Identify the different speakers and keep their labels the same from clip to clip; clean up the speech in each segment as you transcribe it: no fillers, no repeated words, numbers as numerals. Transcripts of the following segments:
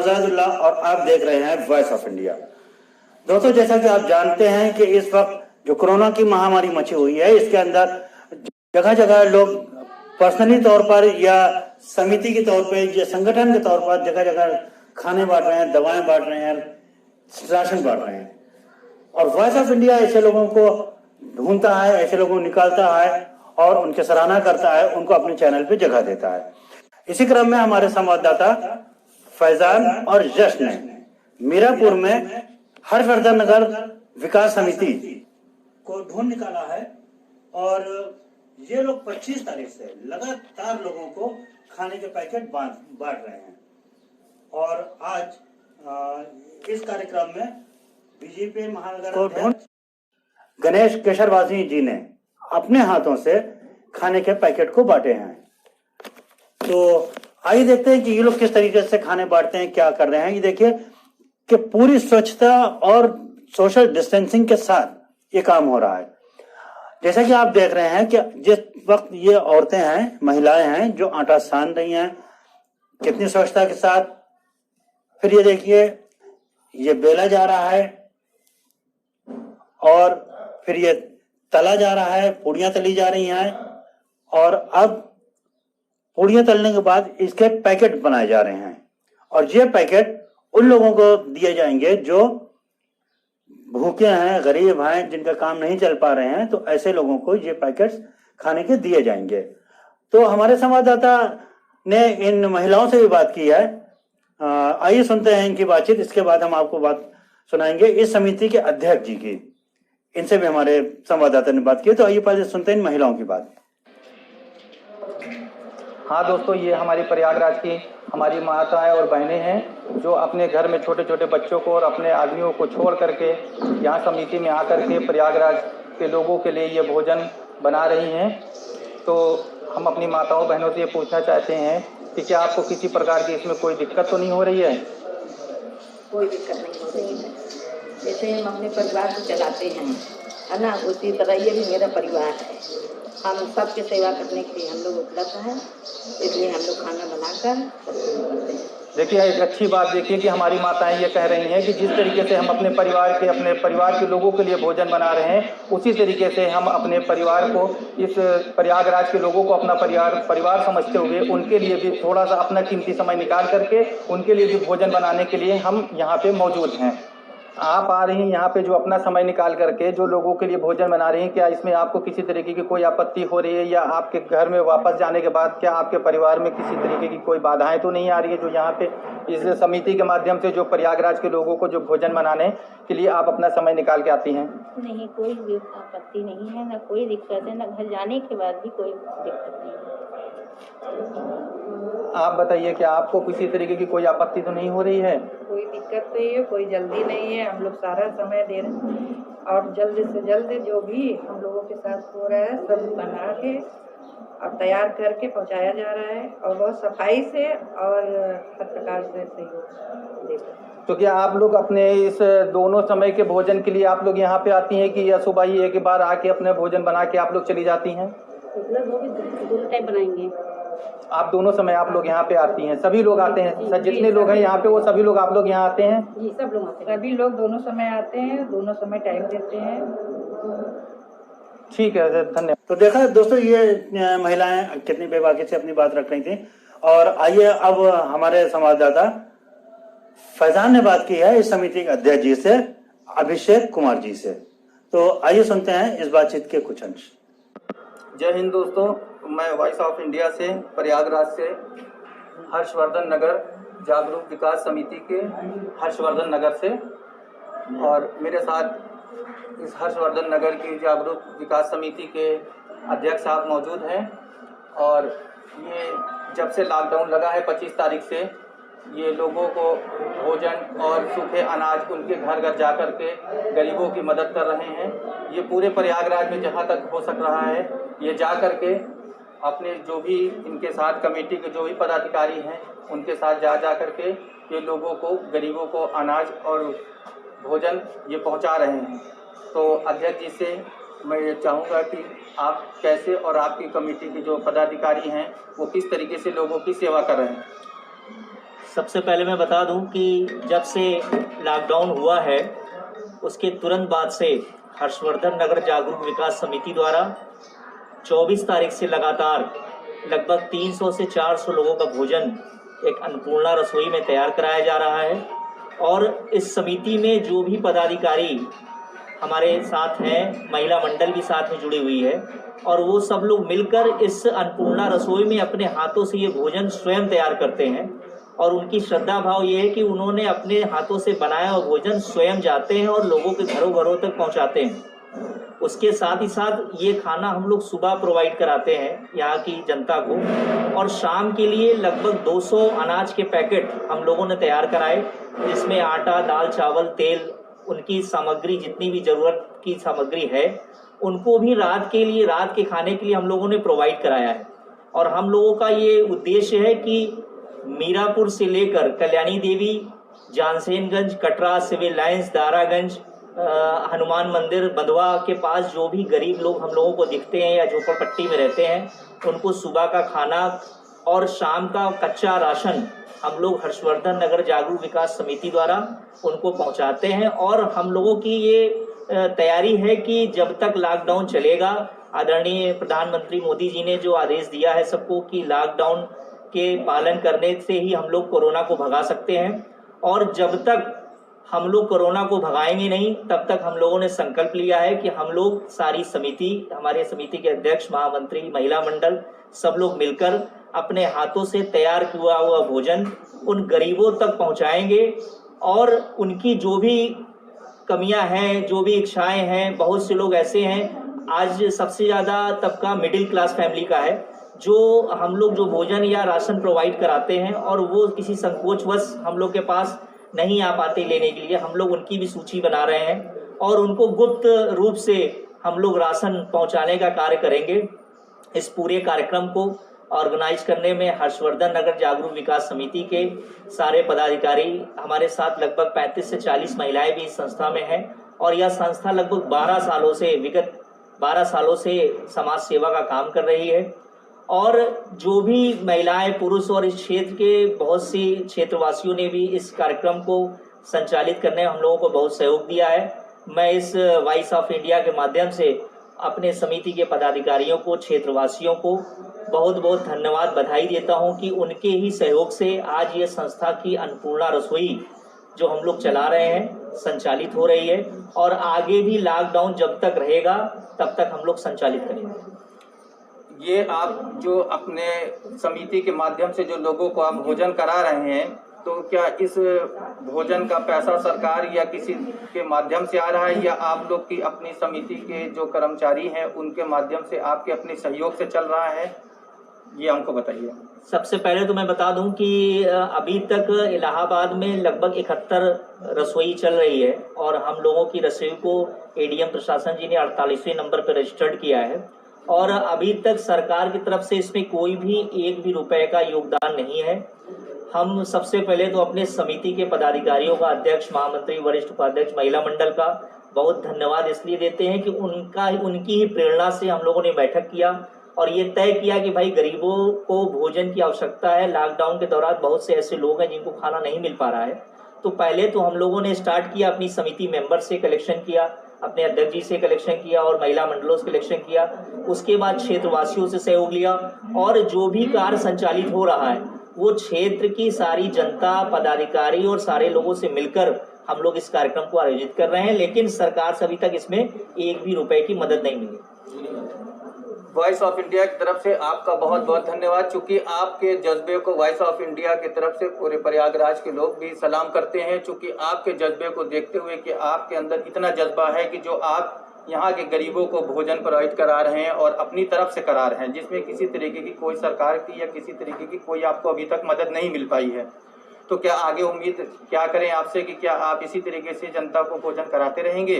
Speaker 1: आजादुल्लाह और आप देख रहे हैं वॉइस ऑफ इंडिया। दोस्तों, जैसा कि आप जानते हैं कि इस वक्त जो कोरोना की महामारी मची हुई है, इसके अंदर जगह जगह लोग पर्सनली तौर पर या समिति के तौर पर या संगठन के तौर पर जगह जगह खाने बांट रहे हैं, दवाएं बांट रहे हैं, राशन बांट रहे हैं। और वॉइस ऑफ इंडिया ऐसे लोगों को ढूंढता है, ऐसे लोगों को निकालता है और उनके सराहना करता है, उनको अपने चैनल पे जगह देता है। इसी क्रम में हमारे संवाददाता फैजान और यश ने मीरापुर में हर्षवर्धन नगर विकास समिति को ढूंढ निकाला है और ये लोग 25 तारीख से लगातार लोगों को खाने के पैकेट बांट रहे हैं। और आज इस कार्यक्रम में बीजेपी महानगर गणेश केशरवासी जी ने अपने हाथों से खाने के पैकेट को बांटे हैं। तो आइए देखते हैं कि ये लोग किस तरीके से खाने बांटते हैं, क्या कर रहे हैं। ये देखिए कि पूरी स्वच्छता और सोशल डिस्टेंसिंग के साथ ये काम हो रहा है। जैसा कि आप देख रहे हैं कि जिस वक्त ये औरतें हैं, महिलाएं हैं जो आटा सान रही हैं कितनी स्वच्छता के साथ। फिर ये देखिए ये बेला जा रहा है और फिर ये तला जा रहा है, पूड़ियां तली जा रही हैं और अब पूड़ियां तलने के बाद इसके पैकेट बनाए जा रहे हैं। और ये पैकेट उन लोगों को दिए जाएंगे जो भूखे हैं, गरीब हैं, जिनका काम नहीं चल पा रहे हैं, तो ऐसे लोगों को ये पैकेट्स खाने के दिए जाएंगे। तो हमारे संवाददाता ने इन महिलाओं से भी बात की है। आइए सुनते हैं इनकी बातचीत, इसके बाद हम आपको बात सुनाएंगे इस समिति के अध्यक्ष जी की। इनसे भी हमारे संवाददाता ने बात की, तो आइए पहले सुनते हैं इन महिलाओं की बात।
Speaker 2: हाँ दोस्तों, ये हमारी प्रयागराज की हमारी माताएं और बहनें हैं जो अपने घर में छोटे छोटे बच्चों को और अपने आदमियों को छोड़ करके यहाँ समिति में आकर के प्रयागराज के लोगों के लिए ये भोजन बना रही हैं। तो हम अपनी माताओं बहनों से ये पूछना चाहते हैं कि क्या आपको किसी प्रकार की इसमें कोई दिक्कत तो नहीं हो रही है?
Speaker 3: कोई दिक्कत नहीं हो रही है। जैसे हम अपने परिवार को चलाते हैं, है ना, उसी तरह ये भी मेरा परिवार है। हम सबके सेवा करने के लिए हम लोग उपलब्ध हैं, इसलिए हम लोग खाना बनाकर सबको करते हैं।
Speaker 2: देखिए, एक अच्छी बात देखिए कि हमारी माताएं ये कह रही हैं कि जिस तरीके से हम अपने परिवार के लोगों के लिए भोजन बना रहे हैं, उसी तरीके से हम अपने परिवार को, इस प्रयागराज के लोगों को अपना परिवार समझते हुए उनके लिए भी थोड़ा सा अपना कीमती समय निकाल करके उनके लिए भी भोजन बनाने के लिए हम यहाँ पे मौजूद हैं। आप आ रही हैं यहाँ पे जो अपना समय निकाल करके जो लोगों के लिए भोजन बना रही हैं, क्या इसमें आपको किसी तरीके की कोई आपत्ति हो रही है या आपके घर में वापस जाने के बाद क्या आपके परिवार में किसी तरीके की कोई बाधाएं तो नहीं आ रही है जो यहाँ पे इस समिति के माध्यम से जो प्रयागराज के लोगों को जो भोजन बनाने के लिए आप अपना समय निकाल के आती हैं?
Speaker 3: नहीं, कोई आपत्ति नहीं है, ना कोई दिक्कत है, ना घर जाने के बाद भी कोई दिक्कत नहीं है।
Speaker 2: आप बताइए, क्या आपको किसी तरीके की कोई आपत्ति तो नहीं हो रही है?
Speaker 4: कोई दिक्कत नहीं है, कोई जल्दी नहीं है। हम लोग सारा समय दे रहे हैं और जल्द से जल्द जो भी हम लोगों के साथ हो रहा है सब बना के और तैयार करके पहुंचाया जा रहा है और बहुत सफाई से और हर प्रकार से सहयोग देते हैं।
Speaker 2: तो क्या आप लोग अपने इस दोनों समय के भोजन के लिए आप लोग यहाँ पे आती हैं कि या सुबह ही एक बार आके अपने भोजन बना के आप लोग चली जाती हैं?
Speaker 3: दोनों टाइम बनाएंगे।
Speaker 2: आप दोनों समय आप लोग यहाँ पे आती हैं? सभी लोग आते हैं? सर, जितने लोग हैं यहाँ पे वो सभी लोग आप लोग यहाँ आते हैं?
Speaker 4: जी, सब लोग आते हैं। सभी लोग दोनों समय आते हैं, दोनों समय टाइम देते हैं।
Speaker 2: ठीक है सर, धन्यवाद।
Speaker 1: तो देखा दोस्तों, ये महिलाएं कितनी बेबाकी से अपनी बात रख रही थी। और आइए अब हमारे संवाददाता फैजान ने बात की है इस समिति के अध्यक्ष जी से, अभिषेक कुमार जी से। तो आइए सुनते हैं इस बातचीत के कुछ अंश।
Speaker 2: जय हिंद दोस्तों, मैं वॉइस ऑफ इंडिया से प्रयागराज से हर्षवर्धन नगर जागरूक विकास समिति के हर्षवर्धन नगर से, और मेरे साथ इस हर्षवर्धन नगर की जागरूक विकास समिति के अध्यक्ष साहब मौजूद हैं। और ये जब से लॉकडाउन लगा है 25 तारीख से, ये लोगों को भोजन और सूखे अनाज उनके घर घर जा कर के गरीबों की मदद कर रहे हैं। ये पूरे प्रयागराज में जहाँ तक हो सक रहा है ये जा कर के अपने जो भी इनके साथ कमेटी के जो भी पदाधिकारी हैं उनके साथ जा कर के ये लोगों को, गरीबों को अनाज और भोजन ये पहुंचा रहे हैं। तो अध्यक्ष जी से मैं ये चाहूँगा कि आप कैसे और आपकी कमेटी के जो पदाधिकारी हैं वो किस तरीके से लोगों की सेवा कर रहे हैं।
Speaker 5: सबसे पहले मैं बता दूं कि जब से लॉकडाउन हुआ है उसके तुरंत बाद से हर्षवर्धन नगर जागरूक विकास समिति द्वारा 24 तारीख से लगातार लगभग 300 से 400 लोगों का भोजन एक अन्नपूर्णा रसोई में तैयार कराया जा रहा है। और इस समिति में जो भी पदाधिकारी हमारे साथ हैं, महिला मंडल भी साथ में जुड़ी हुई है, और वो सब लोग मिलकर इस अन्नपूर्णा रसोई में अपने हाथों से ये भोजन स्वयं तैयार करते हैं। और उनकी श्रद्धा भाव ये है कि उन्होंने अपने हाथों से बनाया हुआ भोजन स्वयं जाते हैं और लोगों के घरों घरों तक पहुंचाते हैं। उसके साथ ही साथ ये खाना हम लोग सुबह प्रोवाइड कराते हैं यहाँ की जनता को, और शाम के लिए लगभग 200 अनाज के पैकेट हम लोगों ने तैयार कराए, जिसमें आटा, दाल, चावल, तेल, उनकी सामग्री जितनी भी ज़रूरत की सामग्री है उनको भी रात के खाने के लिए हम लोगों ने प्रोवाइड कराया है। और हम लोगों का ये उद्देश्य है कि मीरापुर से लेकर कल्याणी देवी, जानसेनगंज, कटरा, सिविल लाइंस, दारागंज, हनुमान मंदिर, बंधवा के पास जो भी गरीब लोग हम लोगों को दिखते हैं या झोपड़पट्टी में रहते हैं, उनको सुबह का खाना और शाम का कच्चा राशन हम लोग हर्षवर्धन नगर जागरूक विकास समिति द्वारा उनको पहुंचाते हैं। और हम लोगों की ये तैयारी है कि जब तक लॉकडाउन चलेगा, आदरणीय प्रधानमंत्री मोदी जी ने जो आदेश दिया है सबको कि लॉकडाउन के पालन करने से ही हम लोग कोरोना को भगा सकते हैं, और जब तक हम लोग कोरोना को भगाएंगे नहीं तब तक हम लोगों ने संकल्प लिया है कि हम लोग सारी समिति, हमारे समिति के अध्यक्ष, महामंत्री, महिला मंडल, सब लोग मिलकर अपने हाथों से तैयार किया हुआ भोजन उन गरीबों तक पहुंचाएंगे। और उनकी जो भी कमियां हैं, जो भी इच्छाएं हैं, बहुत से लोग ऐसे हैं, आज सबसे ज़्यादा तबका मिडिल क्लास फैमिली का है, जो हम लोग जो भोजन या राशन प्रोवाइड कराते हैं और वो किसी संकोचवश हम लोग के पास नहीं आ पाते लेने के लिए, हम लोग उनकी भी सूची बना रहे हैं और उनको गुप्त रूप से हम लोग राशन पहुंचाने का कार्य करेंगे। इस पूरे कार्यक्रम को ऑर्गेनाइज करने में हर्षवर्धन नगर जागरूक विकास समिति के सारे पदाधिकारी, हमारे साथ लगभग 35 से 40 महिलाएं भी इस संस्था में हैं, और यह संस्था लगभग 12 सालों से समाज सेवा का काम कर रही है। और जो भी महिलाएं, पुरुष और इस क्षेत्र के बहुत सी क्षेत्रवासियों ने भी इस कार्यक्रम को संचालित करने में हम लोगों को बहुत सहयोग दिया है। मैं इस वॉइस ऑफ इंडिया के माध्यम से अपने समिति के पदाधिकारियों को, क्षेत्रवासियों को बहुत बहुत धन्यवाद, बधाई देता हूं कि उनके ही सहयोग से आज ये संस्था की अन्नपूर्णा रसोई जो हम लोग चला रहे हैं संचालित हो रही है, और आगे भी लॉकडाउन जब तक रहेगा तब तक हम लोग संचालित करेंगे।
Speaker 2: ये आप जो अपने समिति के माध्यम से जो लोगों को आप भोजन करा रहे हैं, तो क्या इस भोजन का पैसा सरकार या किसी के माध्यम से आ रहा है, या आप लोग की अपनी समिति के जो कर्मचारी हैं उनके माध्यम से आपके अपने सहयोग से चल रहा है, ये हमको बताइए।
Speaker 5: सबसे पहले तो मैं बता दूं कि अभी तक इलाहाबाद में लगभग 71 रसोई चल रही है, और हम लोगों की रसोई को एडीएम प्रशासन जी ने 48वें नंबर पर रजिस्टर्ड किया है, और अभी तक सरकार की तरफ से इसमें कोई भी एक भी रुपए का योगदान नहीं है। हम सबसे पहले तो अपने समिति के पदाधिकारियों का, अध्यक्ष, महामंत्री, वरिष्ठ उपाध्यक्ष, महिला मंडल का बहुत धन्यवाद इसलिए देते हैं कि उनकी ही प्रेरणा से हम लोगों ने बैठक किया और ये तय किया कि भाई गरीबों को भोजन की आवश्यकता है। लॉकडाउन के दौरान बहुत से ऐसे लोग हैं जिनको खाना नहीं मिल पा रहा है, तो पहले तो हम लोगों ने स्टार्ट किया, अपनी समिति मेंबर से कलेक्शन किया, अपने अध्यक्ष जी से कलेक्शन किया और महिला मंडलों से कलेक्शन किया। उसके बाद क्षेत्रवासियों से सहयोग लिया, और जो भी कार्य संचालित हो रहा है वो क्षेत्र की सारी जनता, पदाधिकारी और सारे लोगों से मिलकर हम लोग इस कार्यक्रम को आयोजित कर रहे हैं, लेकिन सरकार से अभी तक इसमें एक भी रुपए की मदद नहीं मिली।
Speaker 2: वॉइस ऑफ इंडिया की तरफ से आपका बहुत बहुत धन्यवाद, चूँकि आपके जज्बे को वॉइस ऑफ इंडिया की तरफ से पूरे प्रयागराज के लोग भी सलाम करते हैं, चूँकि आपके जज्बे को देखते हुए कि आपके अंदर इतना जज्बा है कि जो आप यहाँ के गरीबों को भोजन प्रोवाइड करा रहे हैं और अपनी तरफ से करा रहे हैं, जिसमें किसी तरीके की कोई सरकार की या किसी तरीके की कोई आपको अभी तक मदद नहीं मिल पाई है। तो क्या आगे उम्मीद क्या करें आपसे कि क्या आप इसी तरीके से जनता को भोजन कराते रहेंगे?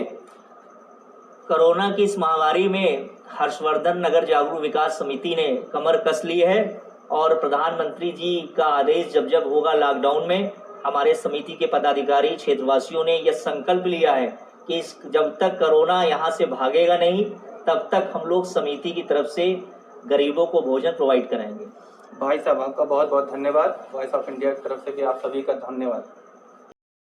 Speaker 5: कोरोना की इस महामारी में हर्षवर्धन नगर जागरूक विकास समिति ने कमर कस ली है, और प्रधानमंत्री जी का आदेश जब जब होगा लॉकडाउन में, हमारे समिति के पदाधिकारी, क्षेत्रवासियों ने यह संकल्प लिया है कि जब तक कोरोना यहाँ से भागेगा नहीं तब तक हम लोग समिति की तरफ से गरीबों को भोजन प्रोवाइड कराएंगे।
Speaker 2: भाई साहब आपका बहुत बहुत धन्यवाद। वॉइस ऑफ इंडिया की तरफ से भी आप सभी का धन्यवाद।